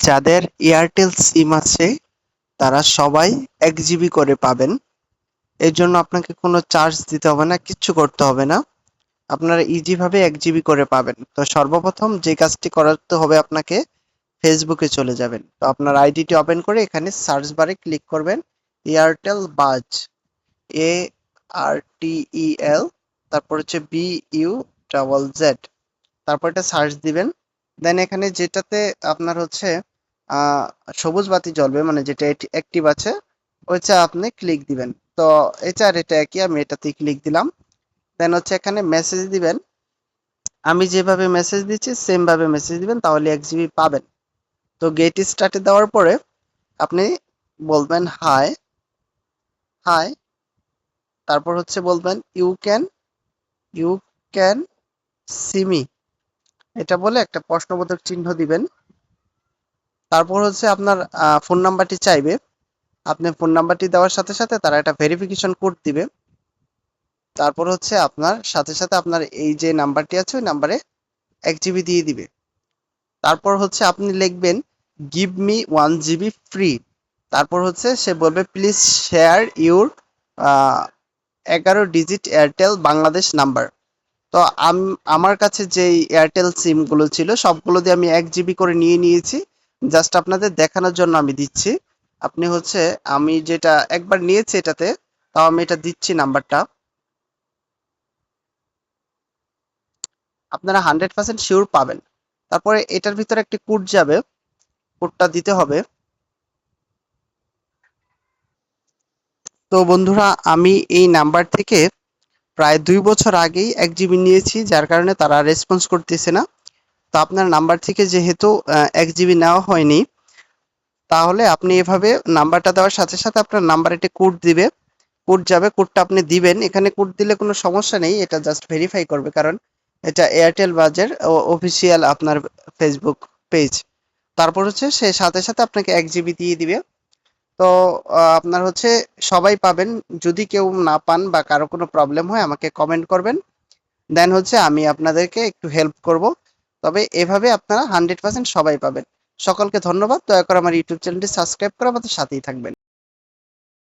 যাদের এয়ারটেল সিম আছে তারা সবাই 1 জিবি করে পাবেন। এর জন্য আপনাকে কোনো চার্জ দিতে হবে না, কিচ্ছু করতে হবে না। আপনারা ইজি ভাবে 1 জিবি করে পাবেন। তো সর্বপ্রথম যে কাজটি করতে হবে আপনাকে, ফেসবুকে চলে যাবেন। তো আপনার আইডিটি ওপেন করে এখানে সার্চ বারে ক্লিক করবেন এয়ারটেল বাজ, ARTEL, তারপর হচ্ছে BU জেড, তারপর এটা সার্চ দিবেন। দেন এখানে যেটাতে আপনার হচ্ছে আহ, সবুজ বাতি জ্বলবে, মানে যেটা অ্যাক্টিভ আছে, ওইটা আপনি ক্লিক দিবেন। তো এটা একই, আমি এটাতে ক্লিক দিলাম। দেন হচ্ছে এখানে মেসেজ দিবেন। আমি যেভাবে মেসেজ দিচ্ছি সেম ভাবে মেসেজ দিবেন, তাহলে 1 জিবি পাবেন। তো গেট স্টার্টে দেওয়ার পরে আপনি বলবেন হাই, হাই, তারপর হচ্ছে বলবেন ইউ ক্যান সি মি, এটা বলে একটা প্রশ্নবোধক চিহ্ন দিবেন। তারপর হচ্ছে আপনার ফোন নাম্বারটি চাইবে। আপনি ফোন নাম্বারটি দেওয়ার সাথে সাথে তারা একটা ভেরিফিকেশন কোড দিবে। তারপর হচ্ছে আপনার সাথে সাথে আপনার এই যে নাম্বারটি আছে ওই নাম্বারে 1 জিবি দিয়ে দিবে। তারপর হচ্ছে আপনি লিখবেন গিভ মি 1 জিবি ফ্রি। তারপর হচ্ছে সে বলবে please share your 11 digit Airtel Bangladesh number. তো আমার কাছে যেই এয়ারটেল সিম গুলো ছিল সবগুলো দিয়ে আমি 1 জিবি করে নিয়ে নিয়েছি। জাস্ট আপনাদের দেখানোর জন্য আমি দিচ্ছি। আপনি হচ্ছে, আমি যেটা একবার নিয়েছি এটাতে, তাও আমি এটা দিচ্ছি নাম্বারটা। আপনারা 100% শিওর পাবেন। তারপরে এটার ভিতরে একটি কোড যাবে, কোডটা দিতে হবে। তো বন্ধুরা, আমি এই নাম্বার থেকে প্রায় 2 বছর আগেই 1 জিবি নিয়েছি, যার কারণে তারা রেসপন্স করতেছে না। তো আপনার নাম্বার থেকে যেহেতু 1 জিবি নেওয়া হয়নি, তাহলে আপনি এভাবে নাম্বারটা দেওয়ার সাথে সাথে আপনার নাম্বার একটি কোড দিবে, কোড যাবে, কোডটা আপনি দিবেন। এখানে কোড দিলে কোনো সমস্যা নেই, এটা জাস্ট ভেরিফাই করবে, কারণ এটা এয়ারটেল বাজের অফিসিয়াল আপনার ফেসবুক পেজ। তারপর হচ্ছে সে সাথে সাথে আপনাকে 1 জিবি দিয়ে দিবে। তো আপনার হচ্ছে সবাই পাবেন। যদি কেউ না পান বা কারো কোনো প্রবলেম হয় আমাকে কমেন্ট করবেন, দেন হচ্ছে আমি আপনাদেরকে একটু হেল্প করব। তবে এভাবে আপনারা 100% সবাই পাবেন। সকলকে ধন্যবাদ। দয়া করে আমার ইউটিউব চ্যানেলটি সাবস্ক্রাইব করে আমাদের সাথেই থাকবেন।